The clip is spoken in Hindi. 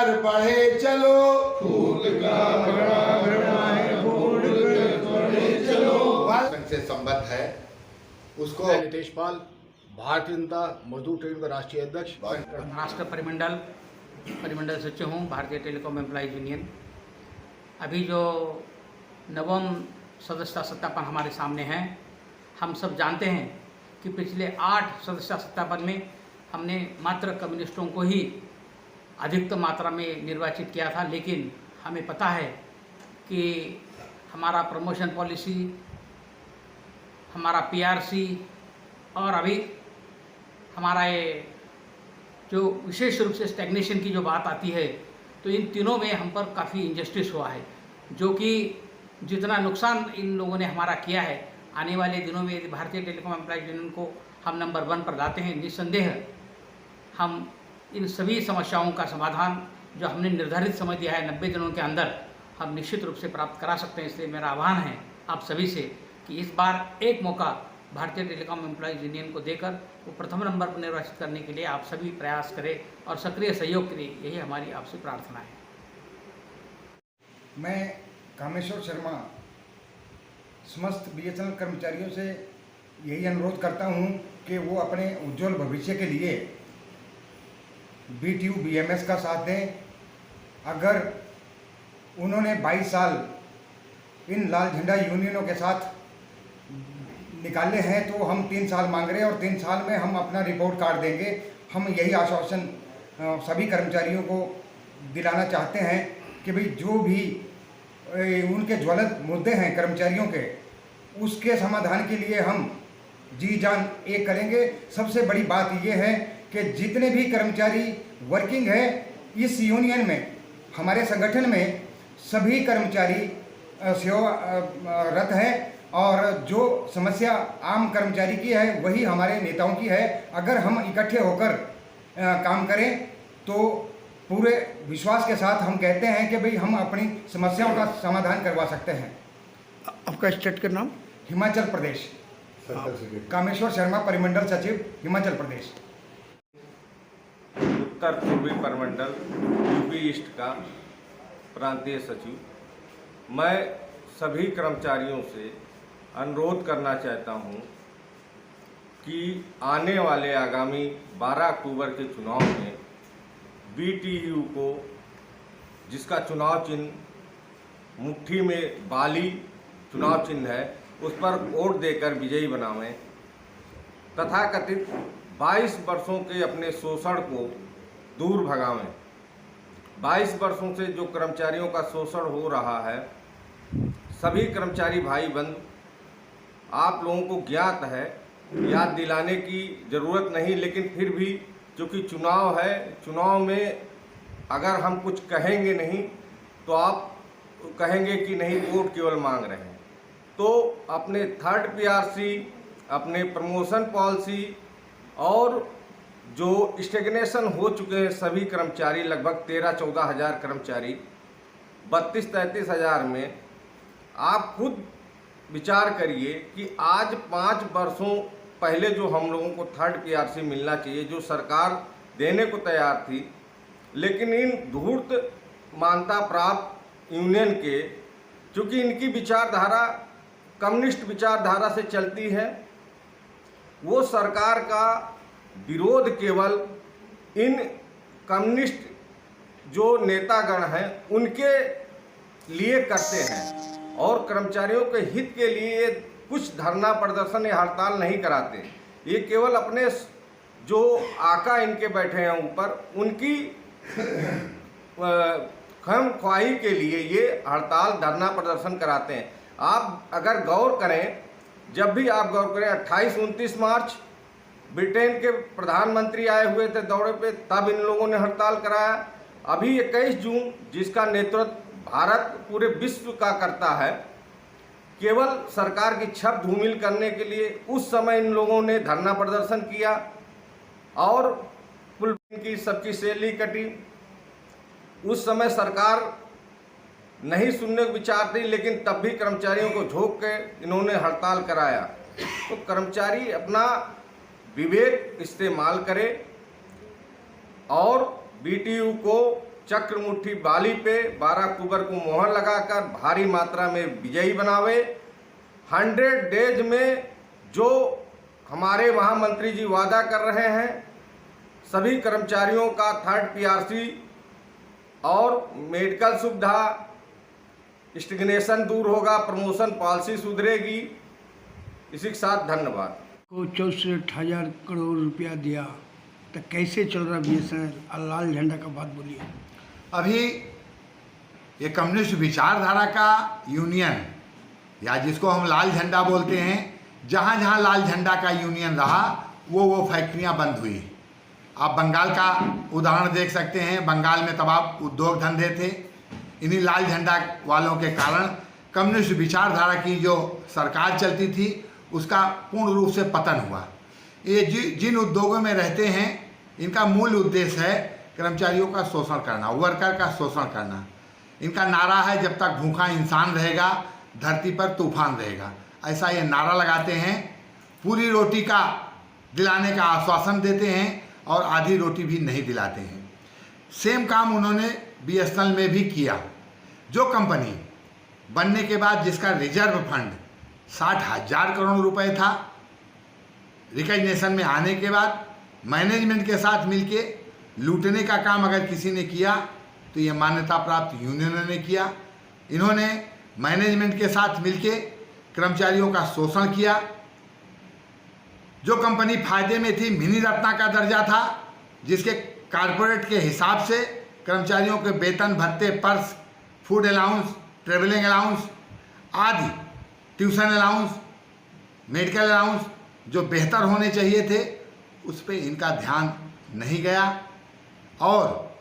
कर पढ़े चलो, फूल का बड़ा बड़ा है फोड़ कर पढ़े चलो। से संबद्ध है उसको। नितेश पाल, भारतीय जनता मजदूर ट्रेन का राष्ट्रीय अध्यक्ष, राष्ट्र परिमंडल सचिव हूँ भारतीय टेलीकॉम एम्प्लॉइज यूनियन। अभी जो नवम सदस्यता सत्यापन हमारे सामने है, हम सब जानते हैं कि पिछले 8 सदस्यता सत्यापन में हमने मात्र कम्युनिस्टों को ही अधिकतम मात्रा में निर्वाचित किया था, लेकिन हमें पता है कि हमारा प्रमोशन पॉलिसी, हमारा पीआरसी और अभी हमारा ये जो विशेष रूप से स्टैग्नेशन की जो बात आती है, तो इन तीनों में हम पर काफ़ी इनजस्टिस हुआ है, जो कि जितना नुकसान इन लोगों ने हमारा किया है, आने वाले दिनों में यदि भारतीय टेलीकॉम एम्प्लॉइज यूनियन को हम नंबर 1 पर लाते हैं, निस्संदेह हम इन सभी समस्याओं का समाधान जो हमने निर्धारित समय दिया है 90 दिनों के अंदर, हम निश्चित रूप से प्राप्त करा सकते हैं। इसलिए मेरा आह्वान है आप सभी से कि इस बार एक मौका भारतीय टेलीकॉम एम्प्लॉइज यूनियन को देकर वो प्रथम नंबर पर निर्वाचित करने के लिए आप सभी प्रयास करें और सक्रिय सहयोग करें, यही हमारी आपसे प्रार्थना है। मैं कामेश्वर शर्मा समस्त बीएसएनएल कर्मचारियों से यही अनुरोध करता हूं कि वो अपने उज्जवल भविष्य के लिए बीटीयू बीएमएस का साथ दें। अगर उन्होंने 22 साल इन लाल झंडा यूनियनों के साथ निकाले हैं तो हम 3 साल मांग रहे हैं और 3 साल में हम अपना रिपोर्ट कार्ड देंगे। हम यही आश्वासन सभी कर्मचारियों को दिलाना चाहते हैं कि भाई जो भी उनके ज्वलंत मुद्दे हैं कर्मचारियों के, उसके समाधान के लिए हम जी जान एक करेंगे। सबसे बड़ी बात यह है कि जितने भी कर्मचारी वर्किंग है इस यूनियन में, हमारे संगठन में सभी कर्मचारी सेवारत हैं और जो समस्या आम कर्मचारी की है वही हमारे नेताओं की है। अगर हम इकट्ठे होकर काम करें तो पूरे विश्वास के साथ हम कहते हैं कि भाई हम अपनी समस्याओं का समाधान करवा सकते हैं। आपका स्टेट का नाम? हिमाचल प्रदेश। कामेश्वर शर्मा, परिमंडल सचिव, हिमाचल प्रदेश। उत्तर पूर्वी परिमंडल यूपी ईस्ट का प्रांतीय सचिव। मैं सभी कर्मचारियों से अनुरोध करना चाहता हूं कि आने वाले आगामी 12 अक्टूबर के चुनाव में बीटीयू को, जिसका चुनाव चिन्ह मुट्ठी में बाली चुनाव चिन्ह है, उस पर वोट देकर विजयी बनावें तथा कथित 22 वर्षों के अपने शोषण को दूर भगावें। 22 वर्षों से जो कर्मचारियों का शोषण हो रहा है, सभी कर्मचारी भाई बंधु, आप लोगों को ज्ञात है, याद दिलाने की ज़रूरत नहीं, लेकिन फिर भी चूँकि चुनाव है, चुनाव में अगर हम कुछ कहेंगे नहीं तो आप कहेंगे कि नहीं वोट केवल मांग रहे हैं। तो अपने थर्ड पीआरसी, अपने प्रमोशन पॉलिसी और जो स्टेग्नेशन हो चुके हैं सभी कर्मचारी, लगभग 13-14 हज़ार कर्मचारी 32-33 हज़ार में, आप खुद विचार करिए कि आज 5 वर्षों पहले जो हम लोगों को थर्ड पीआरसी मिलना चाहिए, जो सरकार देने को तैयार थी, लेकिन इन धूर्त मान्यता प्राप्त यूनियन के, चूँकि इनकी विचारधारा कम्युनिस्ट विचारधारा से चलती है, वो सरकार का विरोध केवल इन कम्युनिस्ट जो नेतागण हैं उनके लिए करते हैं और कर्मचारियों के हित के लिए कुछ धरना प्रदर्शन या हड़ताल नहीं कराते। ये केवल अपने जो आका इनके बैठे हैं ऊपर, उनकी खम ख्वाही के लिए ये हड़ताल धरना प्रदर्शन कराते हैं। आप अगर गौर करें, जब भी आप गौर करें, 28-29 मार्च ब्रिटेन के प्रधानमंत्री आए हुए थे दौरे पे, तब इन लोगों ने हड़ताल कराया। अभी 21 जून, जिसका नेतृत्व भारत पूरे विश्व का करता है, केवल सरकार की छप धूमिल करने के लिए उस समय इन लोगों ने धरना प्रदर्शन किया और पुल की सबकी सैलरी कटी। उस समय सरकार नहीं सुनने को विचार थी, लेकिन तब भी कर्मचारियों को झोंक के इन्होंने हड़ताल कराया। तो कर्मचारी अपना विवेक इस्तेमाल करे और बीटीयू को चक्र मुट्ठी बाली पे 12 अक्टूबर को मोहर लगाकर भारी मात्रा में विजयी बनावे। 100 डेज में जो हमारे महामंत्री जी वादा कर रहे हैं, सभी कर्मचारियों का 3rd PRC और मेडिकल सुविधा, स्टिग्नेशन दूर होगा, प्रमोशन पॉलिसी सुधरेगी। इसी के साथ धन्यवाद। को 64,000 करोड़ रुपया दिया, तो कैसे चल रहा BSNL? लाल झंडा का बात बोलिए। अभी ये कम्युनिस्ट विचारधारा का यूनियन, या जिसको हम लाल झंडा बोलते हैं, जहाँ जहाँ लाल झंडा का यूनियन रहा वो फैक्ट्रियाँ बंद हुई। आप बंगाल का उदाहरण देख सकते हैं। बंगाल में तमाम उद्योग धंधे थे। इन्हीं लाल झंडा वालों के कारण कम्युनिस्ट विचारधारा की जो सरकार चलती थी उसका पूर्ण रूप से पतन हुआ। ये जिन उद्योगों में रहते हैं, इनका मूल उद्देश्य है कर्मचारियों का शोषण करना, वर्कर का शोषण करना। इनका नारा है, जब तक भूखा इंसान रहेगा धरती पर तूफान रहेगा। ऐसा ये नारा लगाते हैं। पूरी रोटी का दिलाने का आश्वासन देते हैं और आधी रोटी भी नहीं दिलाते हैं। सेम काम उन्होंने BSNL में भी किया। जो कंपनी बनने के बाद जिसका रिजर्व फंड 60,000 करोड़ रुपए था, रिकग्निशन में आने के बाद मैनेजमेंट के साथ मिलके लूटने का काम अगर किसी ने किया तो ये मान्यता प्राप्त यूनियनों ने किया। इन्होंने मैनेजमेंट के साथ मिलके कर्मचारियों का शोषण किया। जो कंपनी फायदे में थी, मिनी रत्ना का दर्जा था, जिसके कारपोरेट के हिसाब से कर्मचारियों के वेतन भत्ते, purse, food allowance, travelling allowance आदि, ट्यूशन अलाउंस, मेडिकल अलाउंस जो बेहतर होने चाहिए थे, उस पर इनका ध्यान नहीं गया और